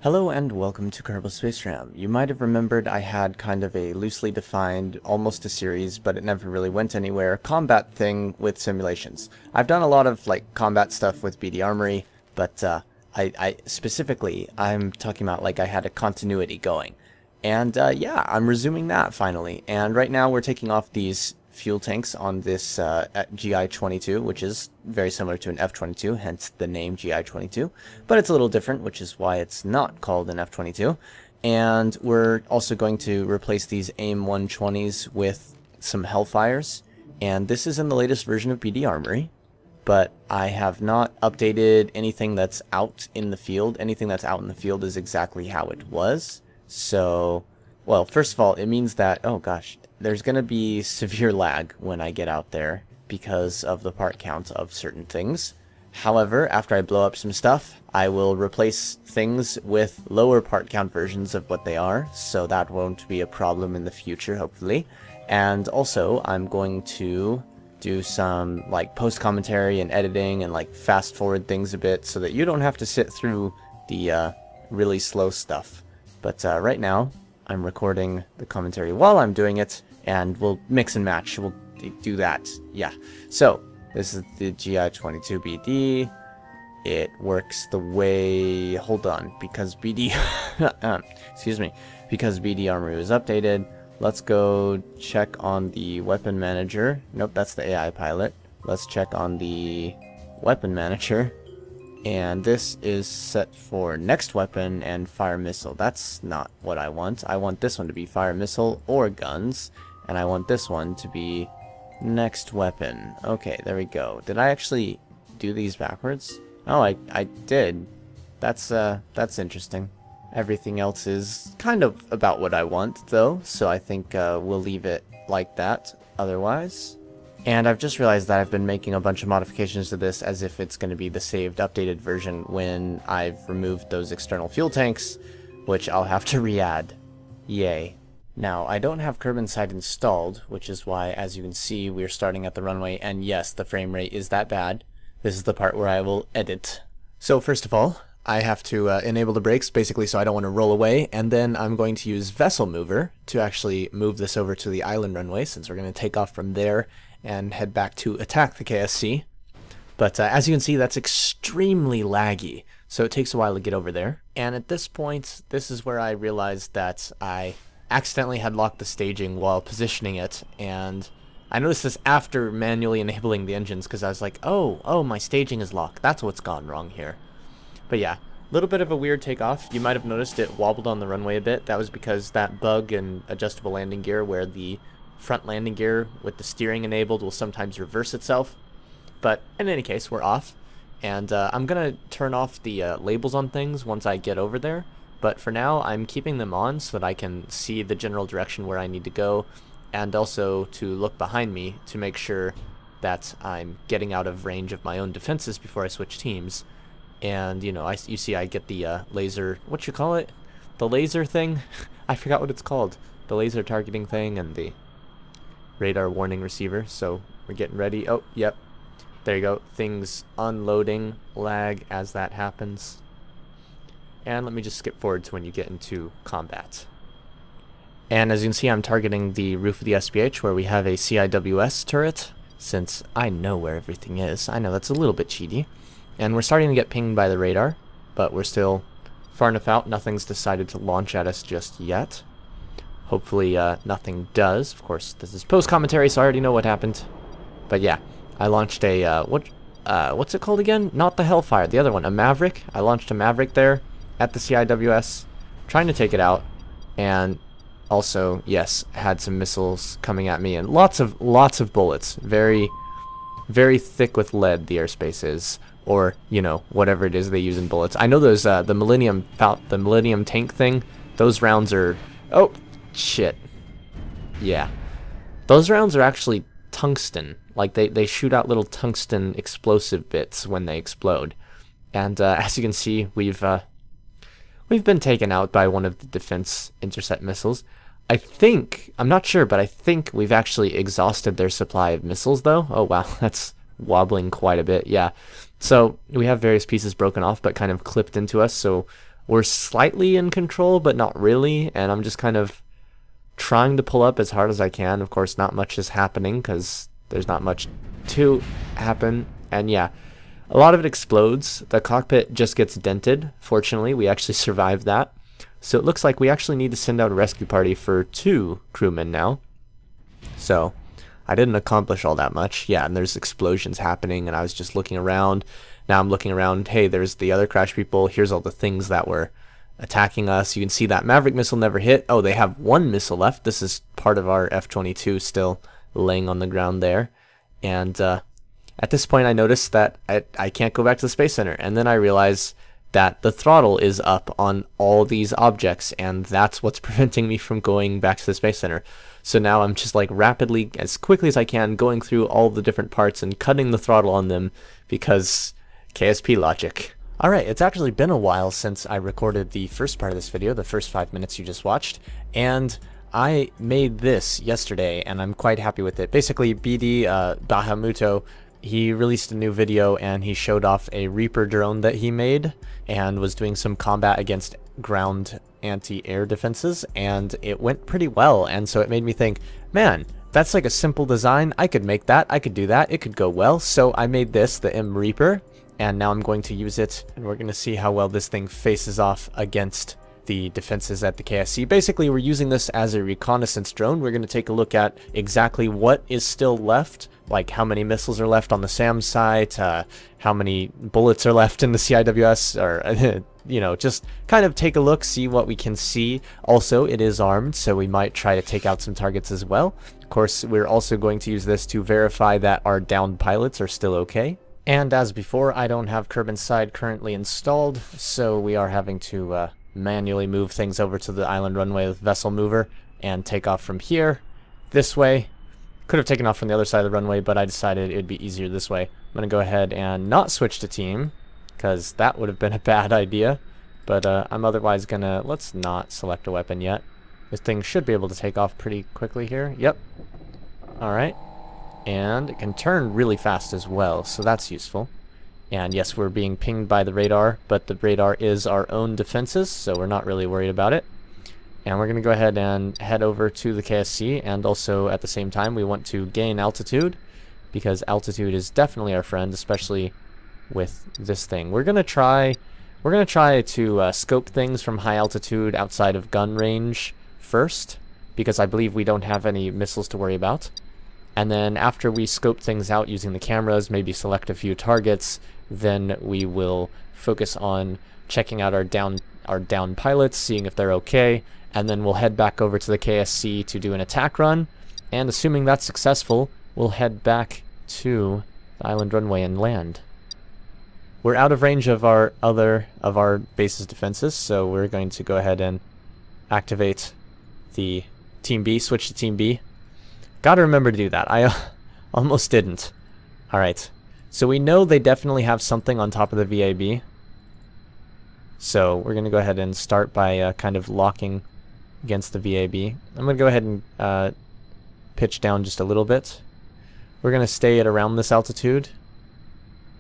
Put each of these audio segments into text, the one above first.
Hello and welcome to Kerbal Space Ram. You might have remembered I had kind of a loosely defined, almost a series, but it never really went anywhere, combat thing with simulations. I've done a lot of combat stuff with BD Armory, but I specifically, I'm talking about I had a continuity going. And yeah, I'm resuming that finally. And right now we're taking off these fuel tanks on this GI-22, which is very similar to an F-22, hence the name GI-22, but it's a little different, which is why it's not called an F-22. And we're also going to replace these AIM-120s with some Hellfires, and this is in the latest version of BD Armory, but I have not updated anything that's out in the field. Anything that's out in the field is exactly how it was. So, well, first of all, it means that, oh gosh, there's going to be severe lag when I get out there because of the part count of certain things. However, after I blow up some stuff, I will replace things with lower part count versions of what they are, so that won't be a problem in the future, hopefully. And also, I'm going to do some post commentary and editing and fast forward things a bit so that you don't have to sit through the really slow stuff. But right now, I'm recording the commentary while I'm doing it, and we'll mix and match. We'll do that. Yeah. So, this is the GI-22BD. It works the way... Hold on. Because BD... excuse me. Because BD Armory was updated, let's go check on the weapon manager. Nope, that's the AI pilot. Let's check on the weapon manager. And this is set for next weapon and fire missile. That's not what I want. I want this one to be fire missile or guns. And I want this one to be next weapon. Okay, there we go. Did I actually do these backwards? Oh, I did. That's interesting. Everything else is kind of about what I want, though. So I think we'll leave it like that otherwise. And I've just realized that I've been making a bunch of modifications to this as if it's going to be the saved, updated version when I've removed those external fuel tanks, which I'll have to re-add. Yay. Now, I don't have curb inside installed, which is why, as you can see, we're starting at the runway, and yes, the frame rate is that bad. This is the part where I will edit. So first of all, I have to enable the brakes, basically so I don't want to roll away, and then I'm going to use Vessel Mover to actually move this over to the island runway, since we're going to take off from there and head back to attack the KSC. But as you can see, that's extremely laggy, so it takes a while to get over there. And at this point, this is where I realized that I accidentally had locked the staging while positioning it, and I noticed this after manually enabling the engines, because I was like, oh, my staging is locked. That's what's gone wrong here. But yeah, a little bit of a weird takeoff. You might have noticed it wobbled on the runway a bit. That was because that bug in adjustable landing gear where the front landing gear with the steering enabled will sometimes reverse itself. But in any case, we're off. And I'm going to turn off the labels on things once I get over there. But for now, I'm keeping them on so that I can see the general direction where I need to go. And also to look behind me to make sure that I'm getting out of range of my own defenses before I switch teams. And, you know, you see I get the laser, what you call it? The laser thing? I forgot what it's called. The laser targeting thing and the radar warning receiver. So we're getting ready. Oh, yep. There you go. Things unloading, lag as that happens. And let me just skip forward to when you get into combat. And as you can see, I'm targeting the roof of the SPH where we have a CIWS turret, since I know where everything is. I know that's a little bit cheaty. And we're starting to get pinged by the radar, but we're still far enough out. Nothing's decided to launch at us just yet. Hopefully nothing does. Of course, this is post-commentary, so I already know what happened. But yeah, I launched a, what's it called again? Not the Hellfire, the other one, a Maverick. I launched a Maverick there at the CIWS, trying to take it out. And also, yes, had some missiles coming at me, and lots of bullets. Very, very thick with lead, the airspace is. Or, you know, whatever it is they use in bullets. I know those, the Millennium tank thing, those rounds are... Oh, shit. Yeah. Those rounds are actually tungsten. Like, they shoot out little tungsten explosive bits when they explode. And, as you can see, we've been taken out by one of the defense intercept missiles. I'm not sure, but I think we've actually exhausted their supply of missiles, though. Oh, wow, that's wobbling quite a bit, yeah. So we have various pieces broken off, but kind of clipped into us, so we're slightly in control, but not really, and I'm just kind of trying to pull up as hard as I can. Of course, not much is happening because there's not much to happen, and yeah, a lot of it explodes. The cockpit just gets dented. Fortunately, we actually survived that. So it looks like we actually need to send out a rescue party for 2 crewmen now. So I didn't accomplish all that much. Yeah, and there's explosions happening, and I was just looking around. Now I'm looking around. Hey, there's the other crash people. Here's all the things that were attacking us. You can see that Maverick missile never hit. Oh, they have 1 missile left. This is part of our F-22 still laying on the ground there. And at this point, I noticed that I can't go back to the Space Center. And then I realized that the throttle is up on all these objects, and that's what's preventing me from going back to the Space Center. So now I'm just like rapidly, as quickly as I can, going through all the different parts and cutting the throttle on them because KSP logic. Alright, it's actually been a while since I recorded the first part of this video, the first 5 minutes you just watched, and I made this yesterday and I'm quite happy with it. Basically, BD Bahamuto, he released a new video and he showed off a Reaper drone that he made and was doing some combat against ground anti-air defenses, and it went pretty well. And so it made me think, man, that's like a simple design. I could make that. I could do that. It could go well. So I made this, the M Reaper, and now I'm going to use it, and we're going to see how well this thing faces off against the defenses at the KSC. Basically, we're using this as a reconnaissance drone. We're going to take a look at exactly what is still left, like how many missiles are left on the SAM site, how many bullets are left in the CIWS, or you know, just kind of take a look, see what we can see. Also, it is armed, so we might try to take out some targets as well. Of course, we're also going to use this to verify that our downed pilots are still okay. And as before, I don't have curb inside currently installed, so we are having to manually move things over to the island runway with vessel mover and take off from here this way. Could have taken off from the other side of the runway, but I decided it would be easier this way. I'm going to go ahead and not switch to team, because that would have been a bad idea. But I'm otherwise going to, let's not select a weapon yet. This thing should be able to take off pretty quickly here. Yep. Alright. And it can turn really fast as well, so that's useful. And yes, we're being pinged by the radar, but the radar is our own defenses, so we're not really worried about it. And we're going to go ahead and head over to the KSC, and also at the same time we want to gain altitude, because altitude is definitely our friend, especially with this thing. We're going to try to scope things from high altitude outside of gun range first, because I believe we don't have any missiles to worry about. And then after we scope things out using the cameras, maybe select a few targets, then we will focus on checking out our down pilots, seeing if they're okay, and then we'll head back over to the KSC to do an attack run, and assuming that's successful, we'll head back to the island runway and land. We're out of range of our base's defenses, so we're going to go ahead and activate the Team B, switch to Team B. Gotta remember to do that. I almost didn't. Alright. So we know they definitely have something on top of the VAB. So we're going to go ahead and start by kind of locking against the VAB. I'm going to go ahead and pitch down just a little bit. We're going to stay at around this altitude.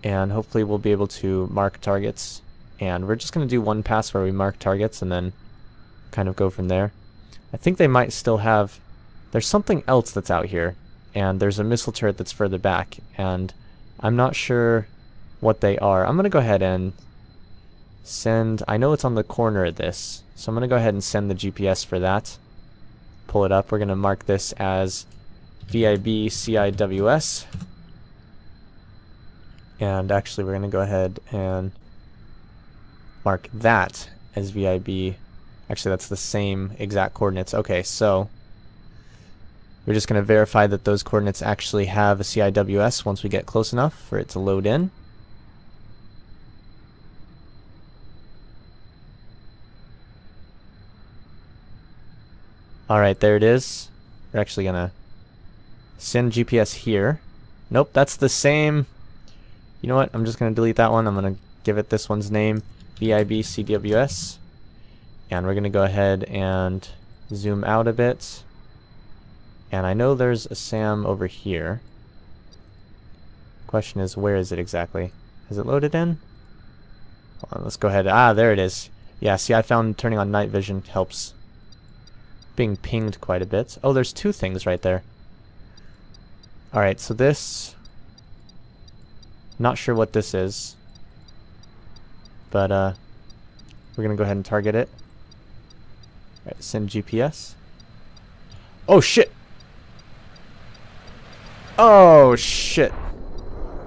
And hopefully we'll be able to mark targets. And we're just going to do one pass where we mark targets and then kind of go from there. I think they might still have... There's something else that's out here, and there's a missile turret that's further back, and I'm not sure what they are. I'm going to go ahead and send... I know it's on the corner of this, so I'm going to go ahead and send the GPS for that. Pull it up. We're going to mark this as VIB CIWS. And actually, we're going to go ahead and mark that as VIB. Actually, that's the same exact coordinates. Okay, so... we're just going to verify that those coordinates actually have a CIWS once we get close enough for it to load in. Alright, there it is. We're actually going to send GPS here. Nope, that's the same. You know what? I'm just going to delete that one. I'm going to give it this one's name, VIB CWS. And we're going to go ahead and zoom out a bit. And I know there's a SAM over here. Question is, where is it exactly? Has it loaded in? Hold on, let's go ahead. Ah, there it is. Yeah, see, I found turning on night vision helps. Being pinged quite a bit. Oh, there's two things right there. Alright, so this... Not sure what this is. But, we're gonna go ahead and target it. Alright, send GPS. Oh, shit! Oh, shit!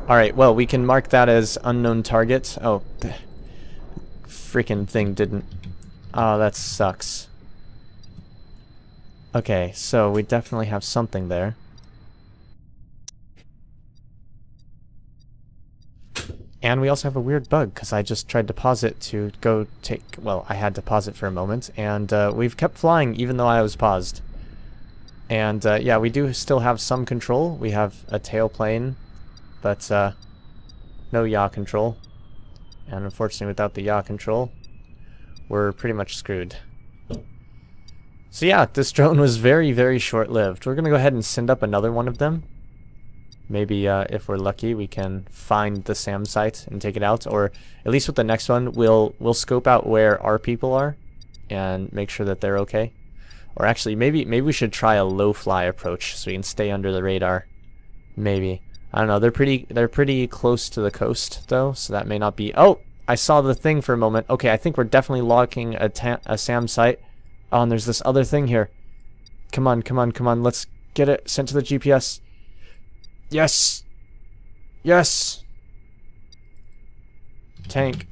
Alright, well, we can mark that as unknown target. Oh, the freaking thing didn't... Oh, that sucks. Okay, so we definitely have something there. And we also have a weird bug, because I just tried to pause it to go take... Well, I had to pause it for a moment, and we've kept flying even though I was paused. And yeah, we do still have some control. We have a tailplane, but no yaw control. And unfortunately, without the yaw control, we're pretty much screwed. So yeah, this drone was very, very short-lived. We're going to go ahead and send up another one of them. Maybe if we're lucky, we can find the SAM site and take it out. Or at least with the next one, we'll scope out where our people are and make sure that they're okay. Or actually, maybe we should try a low-fly approach so we can stay under the radar. Maybe. I don't know. They're pretty close to the coast though, so that may not be. Oh, I saw the thing for a moment. Okay, I think we're definitely locking a SAM site. Oh, and there's this other thing here. Come on, come on, come on. Let's get it sent to the GPS. Yes! Yes! Tank.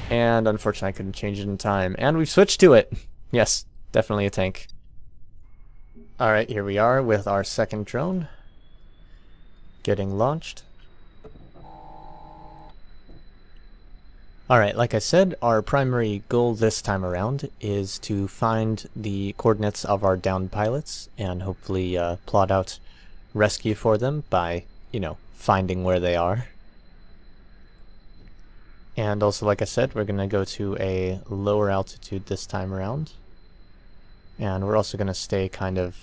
And unfortunately I couldn't change it in time. And we've switched to it! Yes, definitely a tank. Alright, here we are with our second drone. Getting launched. Alright, like I said, our primary goal this time around is to find the coordinates of our downed pilots and hopefully plot out rescue for them by, you know, finding where they are. And also, like I said, we're going to go to a lower altitude this time around. And we're also going to stay kind of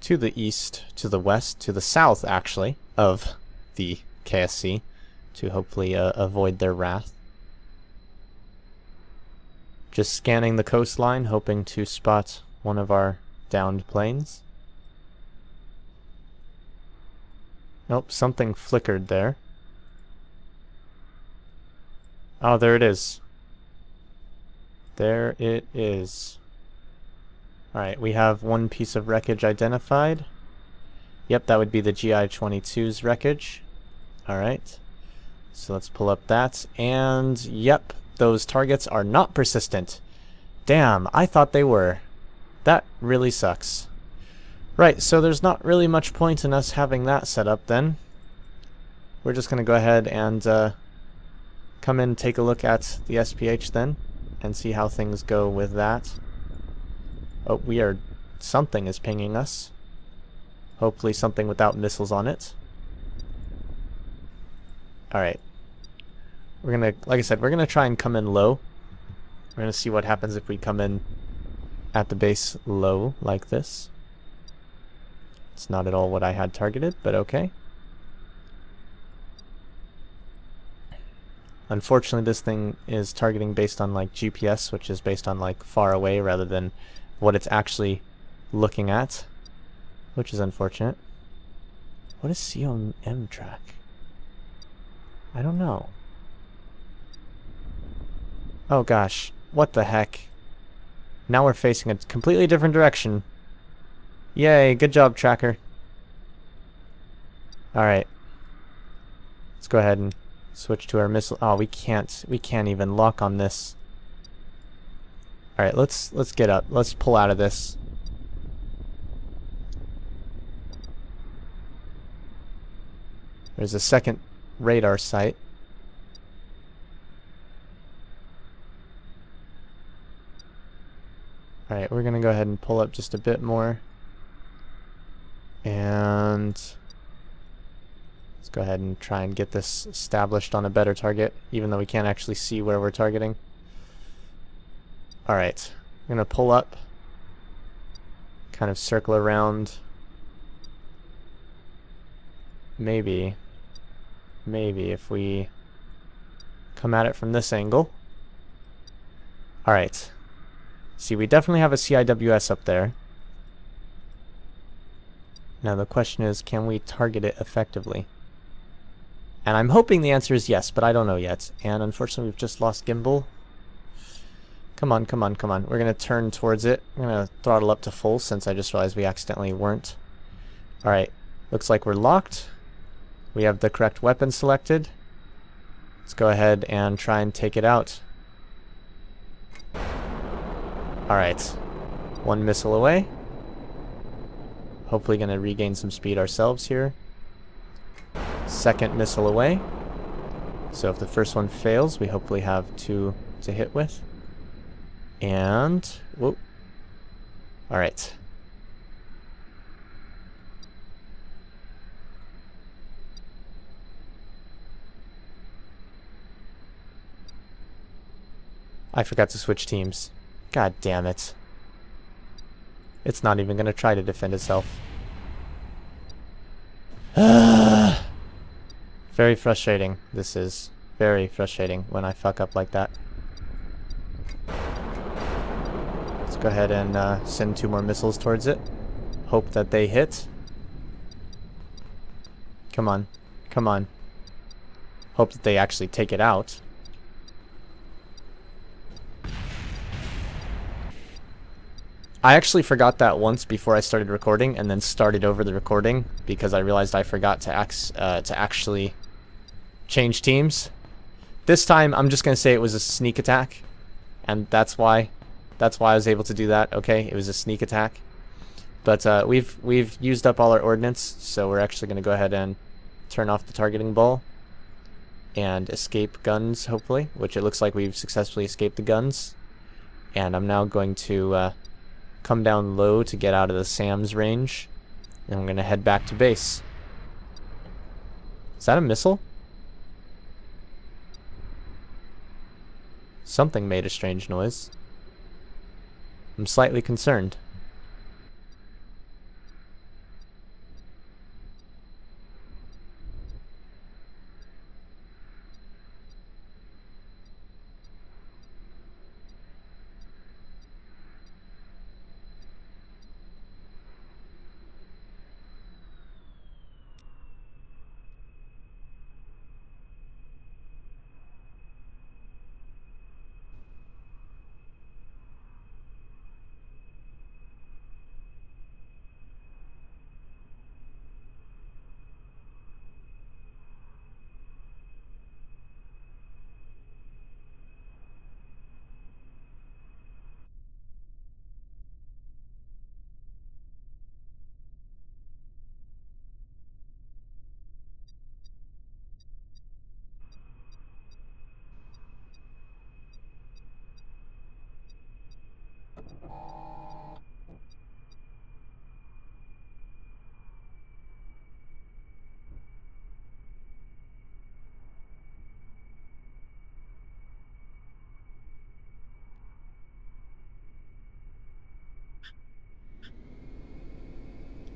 to the east, to the west, to the south, actually, of the KSC to hopefully avoid their wrath. Just scanning the coastline, hoping to spot one of our downed planes. Nope, something flickered there. Oh, there it is. There it is. Alright, we have one piece of wreckage identified. Yep, that would be the GI-22's wreckage. Alright. So let's pull up that. And, yep, those targets are not persistent. Damn, I thought they were. That really sucks. Right, so there's not really much point in us having that set up then. We're just going to go ahead and come in and take a look at the SPH then and see how things go with that. Oh, something is pinging us. Hopefully something without missiles on it. Alright. We're going to, like I said, we're going to try and come in low. We're going to see what happens if we come in at the base low like this. It's not at all what I had targeted, but okay. Unfortunately, this thing is targeting based on like GPS, which is based on like far away rather than what it's actually looking at, which is unfortunate. What is COM track? I don't know. Oh gosh, what the heck? Now we're facing a completely different direction. Yay, good job, tracker. Alright. Let's go ahead and switch to our missile. Oh, we can't even lock on this. Alright, let's get up. Let's pull out of this. There's a second radar site. Alright, we're gonna go ahead and pull up just a bit more. And let's go ahead and try and get this established on a better target, even though we can't actually see where we're targeting. Alright, I'm gonna pull up, kind of circle around. Maybe if we come at it from this angle, Alright. See, we definitely have a CIWS up there. Now the question is, can we target it effectively? And I'm hoping the answer is yes, but I don't know yet. And unfortunately we've just lost gimbal. Come on, come on, come on. We're going to turn towards it. I'm going to throttle up to full since I just realized we accidentally weren't. Alright, looks like we're locked. We have the correct weapon selected. Let's go ahead and try and take it out. Alright, one missile away. Hopefully going to regain some speed ourselves here. Second missile away. So if the first one fails, we hopefully have two to hit with. And, whoop. Alright. I forgot to switch teams. God damn it. It's not even going to try to defend itself. Very frustrating. This is very frustrating when I fuck up like that. Let's go ahead and send 2 more missiles towards it. Hope that they hit. Come on. Come on. Hope that they actually take it out. I actually forgot that once before I started recording, and then started over the recording because I realized I forgot to actually change teams. This time, I'm just gonna say it was a sneak attack, and that's why I was able to do that. Okay, it was a sneak attack, but we've used up all our ordnance, so we're actually gonna go ahead and turn off the targeting ball and escape guns, hopefully, which it looks like we've successfully escaped the guns. And I'm now going to come down low to get out of the SAM's range, and I'm going to head back to base. Is that a missile? Something made a strange noise. I'm slightly concerned.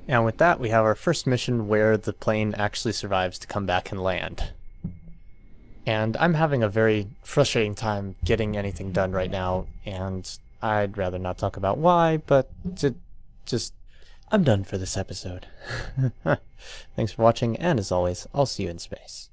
And with that, we have our first mission where the plane actually survives to come back and land. And I'm having a very frustrating time getting anything done right now, and I'd rather not talk about why, but I'm done for this episode. Thanks for watching, and as always, I'll see you in space.